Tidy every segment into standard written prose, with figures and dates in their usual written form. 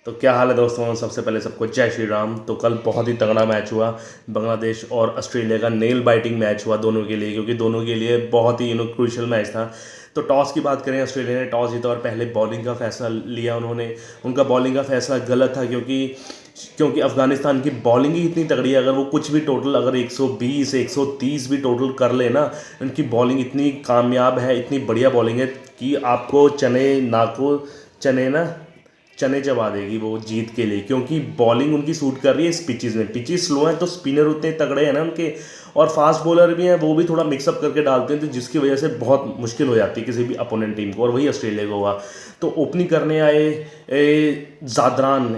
तो क्या हाल है दोस्तों। सबसे पहले सबको जय श्री राम। तो कल बहुत ही तगड़ा मैच हुआ। बांग्लादेश और ऑस्ट्रेलिया का नेल बाइटिंग मैच हुआ दोनों के लिए, क्योंकि दोनों के लिए बहुत ही क्रूशियल मैच था। तो टॉस की बात करें, ऑस्ट्रेलिया ने टॉस जीता और पहले बॉलिंग का फैसला लिया उन्होंने। उनका बॉलिंग का फैसला गलत था, क्योंकि क्योंकि अफगानिस्तान की बॉलिंग ही इतनी तगड़ी है। अगर वो कुछ भी टोटल, अगर 120 130 भी टोटल कर ले ना, उनकी बॉलिंग इतनी कामयाब है, इतनी बढ़िया बॉलिंग है कि आपको चने ना चने चबा देगी वो जीत के लिए। क्योंकि बॉलिंग उनकी सूट कर रही है इस पिचेस में। पिचेस स्लो हैं तो स्पिनर उतने तगड़े हैं ना उनके, और फास्ट बॉलर भी हैं, वो भी थोड़ा मिक्सअप करके डालते हैं, तो जिसकी वजह से बहुत मुश्किल हो जाती है किसी भी अपोनेंट टीम को, और वही ऑस्ट्रेलिया को हुआ। तो ओपनिंग करने आए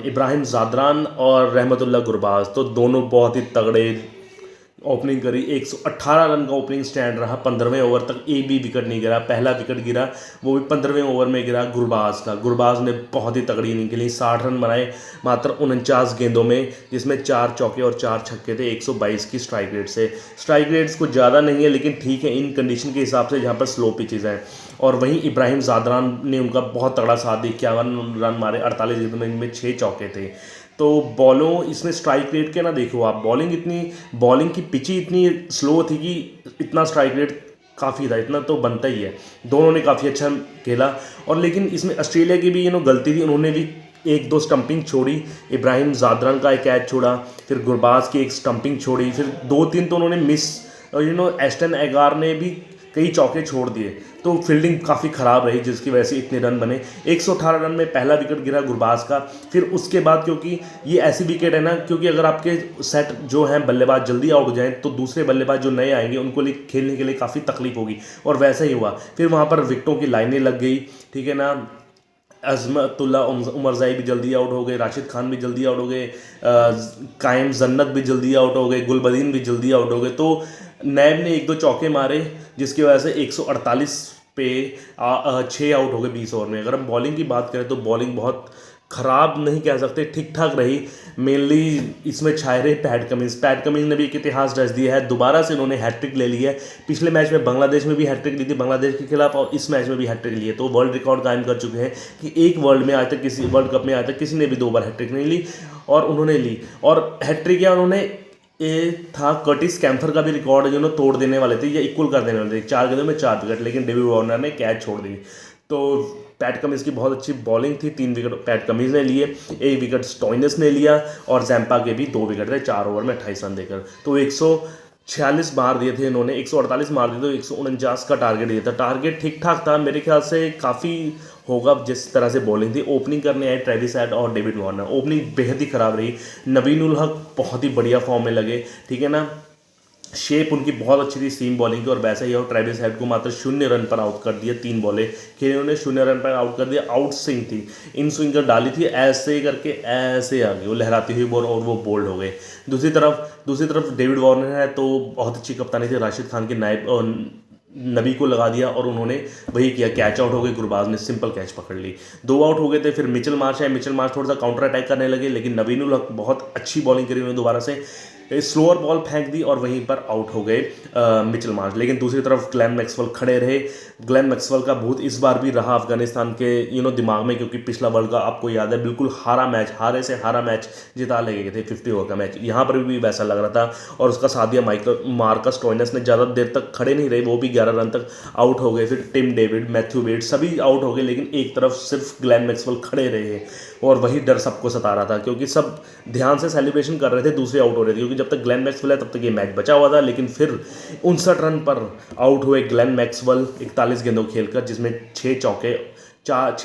इब्राहिम जादरान और रहमतुल्लाह गुरबाज, तो दोनों बहुत ही तगड़े ओपनिंग करी। 118 रन का ओपनिंग स्टैंड रहा। 15वें ओवर तक एक भी विकेट नहीं गिरा। पहला विकेट गिरा, वो भी 15वें ओवर में गिरा गुरबाज का। गुरबाज ने बहुत ही तगड़ी इनिंग खेली, 60 रन बनाए मात्र 49 गेंदों में, जिसमें 4 चौके और 4 छक्के थे। 122 की स्ट्राइक रेट से। स्ट्राइक रेट्स कुछ ज़्यादा नहीं है, लेकिन ठीक है इन कंडीशन के हिसाब से जहाँ पर स्लो पिचेज़ हैं। और वहीं इब्राहिम जादरान ने उनका बहुत तगड़ा साथ दिया। 51 रन मारे 48 गेंदों में, इनमें 6 चौके थे। तो बॉलों इसमें स्ट्राइक रेट के ना देखो आप, बॉलिंग की पिची इतनी स्लो थी कि इतना स्ट्राइक रेट काफ़ी था, इतना तो बनता ही है। दोनों ने काफ़ी अच्छा खेला। और लेकिन इसमें ऑस्ट्रेलिया की भी गलती थी, उन्होंने भी एक दो स्टंपिंग छोड़ी। इब्राहिम जादरान का एक कैच छोड़ा, फिर गुरबाज की एक स्टंपिंग छोड़ी, फिर 2-3 तो उन्होंने मिस। एस्टन एगार ने भी कई चौके छोड़ दिए। तो फील्डिंग काफ़ी ख़राब रही, जिसकी वजह से इतने रन बने। 118 रन में पहला विकेट गिरा गुरबाज का। फिर उसके बाद, क्योंकि ये ऐसी विकेट है ना, क्योंकि अगर आपके सेट जो हैं बल्लेबाज जल्दी आउट हो जाएं, तो दूसरे बल्लेबाज जो नए आएंगे उनको लिए खेलने के लिए काफ़ी तकलीफ होगी, और वैसा ही हुआ। फिर वहाँ पर विकेटों की लाइनें लग गई, ठीक है ना। अजमतुल्ला उमरजाई भी जल्दी आउट हो गए, राशिद खान भी जल्दी आउट हो गए, कायम जन्नत भी जल्दी आउट हो गए, गुलबदीन भी जल्दी आउट हो गए। तो नैब ने एक दो चौके मारे, जिसकी वजह से 148 पे 6 आउट हो गए 20 ओवर में। अगर हम बॉलिंग की बात करें तो बॉलिंग बहुत ख़राब नहीं कह सकते, ठीक ठाक रही। मेनली इसमें छाए रहे पैट कमिंस ने भी एक इतिहास रच दिया है। दोबारा से इन्होंने हैट्रिक ले ली है। पिछले मैच में बांग्लादेश में भी हैट्रिक ली थी बांग्लादेश के खिलाफ, और इस मैच में भी हैट्रिक ली है। तो वर्ल्ड रिकॉर्ड कायम कर चुके हैं कि एक वर्ल्ड कप में आज तक किसी ने भी 2 बार हैट्रिक नहीं ली, और उन्होंने ली। और हैट्रिक या उन्होंने ये था कर्टिस कैम्फर का भी रिकॉर्ड जो तोड़ देने वाले थे या इक्वल कर देने वाले थे, 4 गेंदों में 4 विकेट, लेकिन डेविड वार्नर ने कैच छोड़ दी। तो पैट कमिंस की बहुत अच्छी बॉलिंग थी। 3 विकेट पैट कमिंस ने लिए, 1 विकेट स्टोइनिस ने लिया, और जैम्पा के भी 2 विकेट थे 4 ओवर में 28 रन देकर। तो 146 मार दिए थे इन्होंने, 148 मार दिए, तो 149 का टारगेट दिया था। टारगेट ठीक ठाक था मेरे ख्याल से, काफ़ी होगा जिस तरह से बॉलिंग थी। ओपनिंग करने आए ट्रेविस हेड और डेविड वार्नर। ओपनिंग बेहद ही ख़राब रही। नवीन उल हक बहुत ही बढ़िया फॉर्म में लगे, ठीक है ना। शेप उनकी बहुत अच्छी थी सीम बॉलिंग की, और वैसा ही और ट्रेविस हेड को मात्र 0 रन पर आउट कर दिया। 3 बॉलें खेली उन्होंने, 0 रन पर आउट कर दिया। आउट स्विंग थी, इन स्विंगर डाली थी, ऐसे करके ऐसे आ गई वो लहराती हुई बॉल, और वो बोल्ड हो गए। दूसरी तरफ डेविड वार्नर है, तो बहुत अच्छी कप्तानी थी राशिद खान के नायब, और नबी को लगा दिया, और उन्होंने वही किया। कैच आउट हो गए, गुरबाज ने सिंपल कैच पकड़ ली। 2 आउट हो गए थे। फिर मिचेल मार्श है, मिचेल मार्श थोड़ा सा काउंटर अटैक करने लगे, लेकिन नवीन उल हक बहुत अच्छी बॉलिंग करी उन्होंने, दोबारा से स्लोअर बॉल फेंक दी, और वहीं पर आउट हो गए मिचेल मार्श। लेकिन दूसरी तरफ ग्लेन मैक्सवेल खड़े रहे। ग्लेन मैक्सवेल का भूत इस बार भी रहा अफगानिस्तान के दिमाग में, क्योंकि पिछला वर्ल्ड कप आपको याद है, बिल्कुल हारा मैच जिता ले गए थे 50 ओवर का मैच। यहाँ पर भी वैसा लग रहा था, और उसका साथ दिया मार्कस स्टोइनिस ने। ज़्यादा देर तक खड़े नहीं रहे, वो भी 11 रन तक आउट हो गए। फिर टिम डेविड, मैथ्यू वेड सभी आउट हो गए, लेकिन एक तरफ सिर्फ ग्लेन मैक्सवेल खड़े रहे, और वही डर सबको सता रहा था, क्योंकि सब ध्यान से सेलिब्रेशन कर रहे थे, दूसरे आउट हो रहे थे, क्योंकि जब तक ग्लेन मैक्सवेल है तब तक ये मैच बचा हुआ था। लेकिन फिर 59 रन पर आउट हुए ग्लेन मैक्सवेल 41 गेंदों खेलकर, जिसमें 6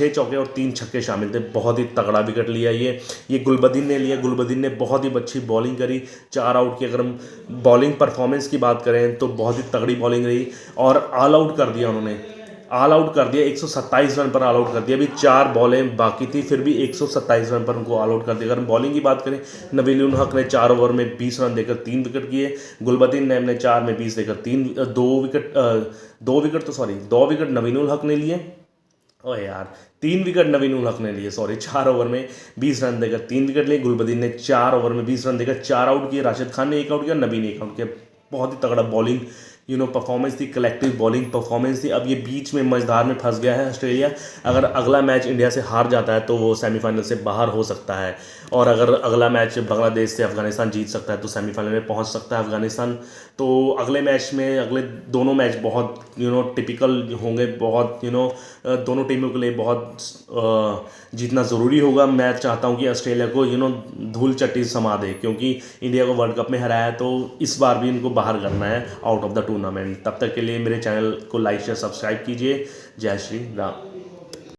चौके और 3 छक्के शामिल थे। बहुत ही तगड़ा विकेट लिया ये गुलबदीन ने लिया। गुलबदीन ने बहुत ही अच्छी बॉलिंग करी, 4 आउट की। अगर हम बॉलिंग परफॉर्मेंस की बात करें तो बहुत ही तगड़ी बॉलिंग रही, और ऑल आउट कर दिया उन्होंने। 127 रन पर ऑल आउट कर दिया। अभी 4 बॉलें बाकी थी, फिर भी 127 रन पर उनको ऑल आउट कर दिया। अगर हम बॉलिंग की बात करें, नवीन उल हक ने 4 ओवर में 20 रन देकर 3 विकेट किए। गुलबदीन ने 4 में 20 देकर 2 विकेट नवीन उल हक ने लिए। ओए यार, 3 विकेट नवीन उल हक ने लिए, सॉरी। 4 ओवर में 20 रन देकर 3 विकेट लिए। गुलबदीन ने 4 ओवर में 20 रन देकर 4 आउट किए। राशिद खान ने 1 आउट किया, नबी ने 1 आउट किया। बहुत ही तगड़ा बॉलिंग परफॉर्मेंस थी, कलेक्टिव बॉलिंग परफॉर्मेंस थी। अब ये बीच में मझधार में फंस गया है ऑस्ट्रेलिया। अगर अगला मैच इंडिया से हार जाता है तो वो सेमीफाइनल से बाहर हो सकता है, और अगर अगला मैच बांग्लादेश से अफगानिस्तान जीत सकता है तो सेमीफाइनल में पहुंच सकता है अफगानिस्तान। तो अगले मैच में, अगले दोनों मैच बहुत टिपिकल होंगे, बहुत दोनों टीमों के लिए बहुत जीतना ज़रूरी होगा। मैं चाहता हूं कि ऑस्ट्रेलिया को धूल चट्टी समा दे, क्योंकि इंडिया को वर्ल्ड कप में हराया है, तो इस बार भी इनको बाहर करना है आउट ऑफ द टूर्नामेंट। तब तक के लिए मेरे चैनल को लाइक शेयर सब्सक्राइब कीजिए। जय श्री राम।